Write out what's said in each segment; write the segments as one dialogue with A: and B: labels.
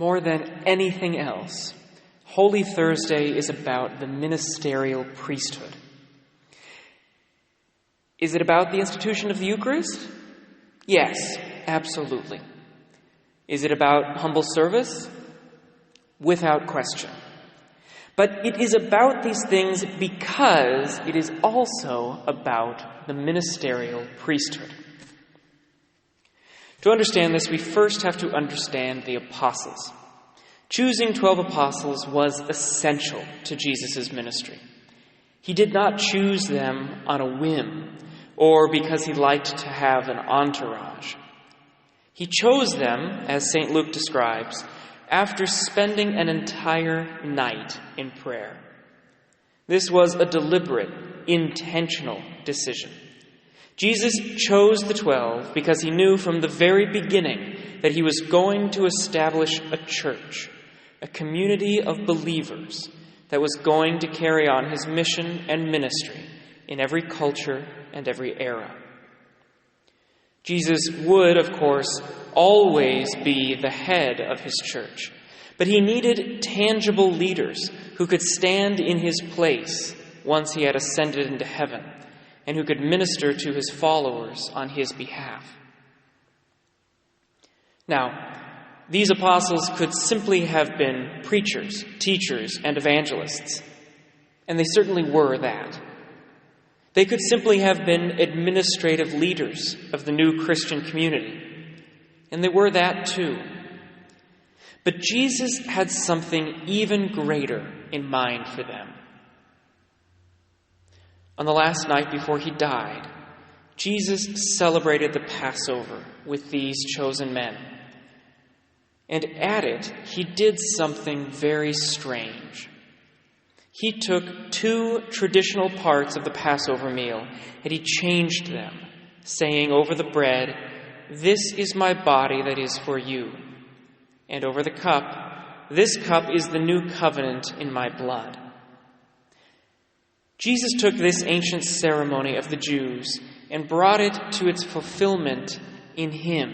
A: More than anything else, Holy Thursday is about the ministerial priesthood. Is it about the institution of the Eucharist? Yes, absolutely. Is it about humble service? Without question. But it is about these things because it is also about the ministerial priesthood. To understand this, we first have to understand the apostles. Choosing 12 apostles was essential to Jesus' ministry. He did not choose them on a whim or because he liked to have an entourage. He chose them, as St. Luke describes, after spending an entire night in prayer. This was a deliberate, intentional decision. Jesus chose the 12 because he knew from the very beginning that he was going to establish a church, a community of believers that was going to carry on his mission and ministry in every culture and every era. Jesus would, of course, always be the head of his church, but he needed tangible leaders who could stand in his place once he had ascended into heaven and who could minister to his followers on his behalf. Now, these apostles could simply have been preachers, teachers, and evangelists, and they certainly were that. They could simply have been administrative leaders of the new Christian community, and they were that too. But Jesus had something even greater in mind for them. On the last night before he died, Jesus celebrated the Passover with these chosen men. And at it, he did something very strange. He took 2 traditional parts of the Passover meal and he changed them, saying over the bread, "This is my body that is for you." And over the cup, "This cup is the new covenant in my blood." Jesus took this ancient ceremony of the Jews and brought it to its fulfillment in him.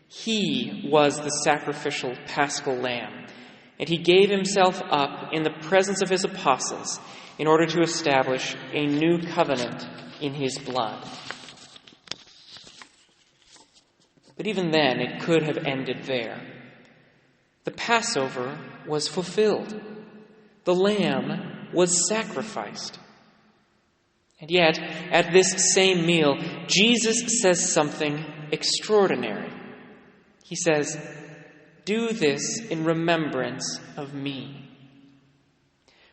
A: He was the sacrificial paschal lamb, and he gave himself up in the presence of his apostles in order to establish a new covenant in his blood. But even then, it could have ended there. The Passover was fulfilled. The lamb was sacrificed. And yet, at this same meal, Jesus says something extraordinary. He says, "Do this in remembrance of me."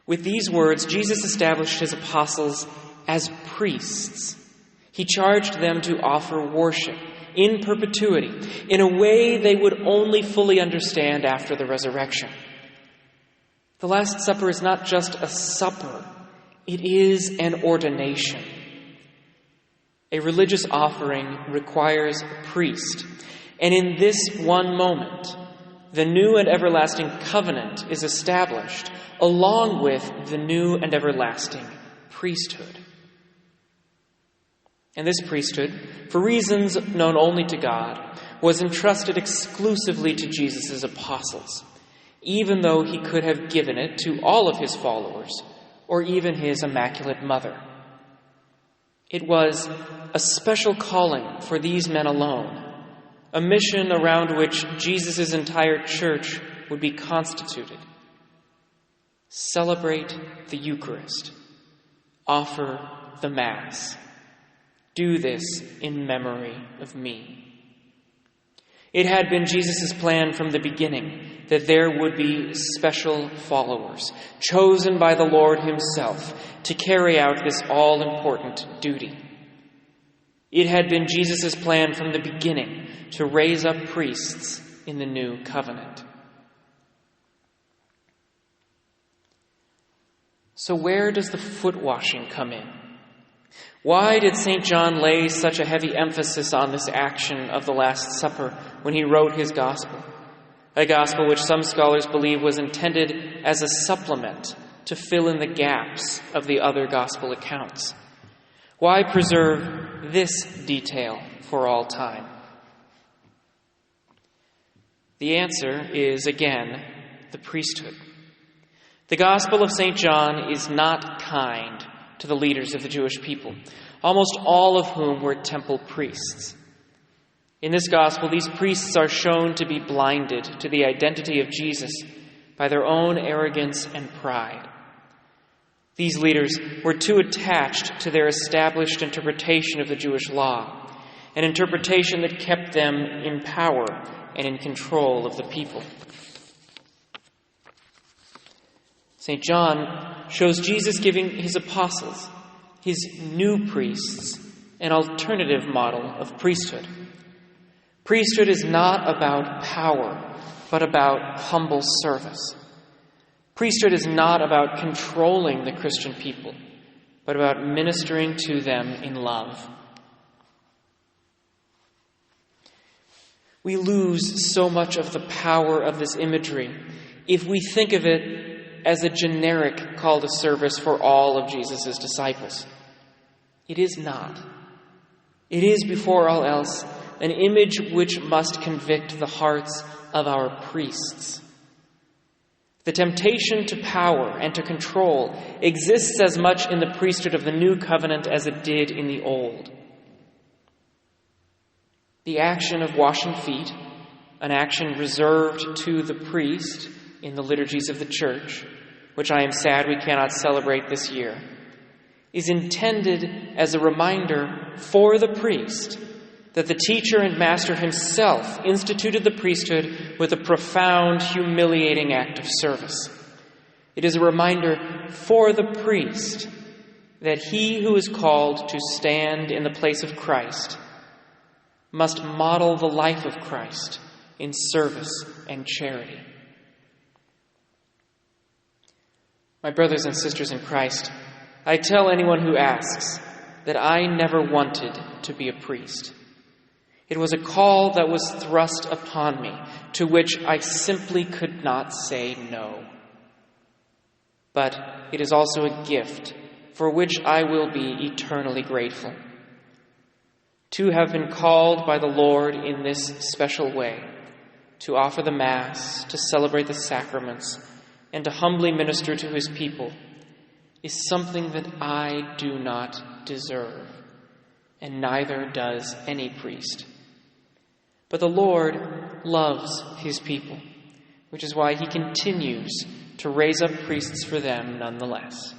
A: With these words, Jesus established his apostles as priests. He charged them to offer worship in perpetuity, in a way they would only fully understand after the resurrection. The Last Supper is not just a supper, it is an ordination. A religious offering requires a priest, and in this one moment, the new and everlasting covenant is established, along with the new and everlasting priesthood. And this priesthood, for reasons known only to God, was entrusted exclusively to Jesus' apostles, even though he could have given it to all of his followers, or even his Immaculate Mother. It was a special calling for these men alone, a mission around which Jesus' entire church would be constituted. Celebrate the Eucharist. Offer the Mass. Do this in memory of me. It had been Jesus' plan from the beginning that there would be special followers, chosen by the Lord himself to carry out this all-important duty. It had been Jesus' plan from the beginning to raise up priests in the new covenant. So where does the foot washing come in? Why did St. John lay such a heavy emphasis on this action of the Last Supper when he wrote his gospel? A gospel which some scholars believe was intended as a supplement to fill in the gaps of the other gospel accounts. Why preserve this detail for all time? The answer is, again, the priesthood. The Gospel of St. John is not kind to the leaders of the Jewish people, almost all of whom were temple priests. In this Gospel, these priests are shown to be blinded to the identity of Jesus by their own arrogance and pride. These leaders were too attached to their established interpretation of the Jewish law, an interpretation that kept them in power and in control of the people. St. John shows Jesus giving his apostles, his new priests, an alternative model of priesthood. Priesthood is not about power, but about humble service. Priesthood is not about controlling the Christian people, but about ministering to them in love. We lose so much of the power of this imagery if we think of it as a generic call to service for all of Jesus' disciples. It is not. It is, before all else, an image which must convict the hearts of our priests. The temptation to power and to control exists as much in the priesthood of the New Covenant as it did in the Old. The action of washing feet, an action reserved to the priest in the liturgies of the Church, which I am sad we cannot celebrate this year, is intended as a reminder for the priest that the teacher and master himself instituted the priesthood with a profound, humiliating act of service. It is a reminder for the priest that he who is called to stand in the place of Christ must model the life of Christ in service and charity. My brothers and sisters in Christ, I tell anyone who asks that I never wanted to be a priest. It was a call that was thrust upon me, to which I simply could not say no. But it is also a gift for which I will be eternally grateful. To have been called by the Lord in this special way, to offer the Mass, to celebrate the sacraments, and to humbly minister to his people, is something that I do not deserve, and neither does any priest. But the Lord loves his people, which is why he continues to raise up priests for them nonetheless.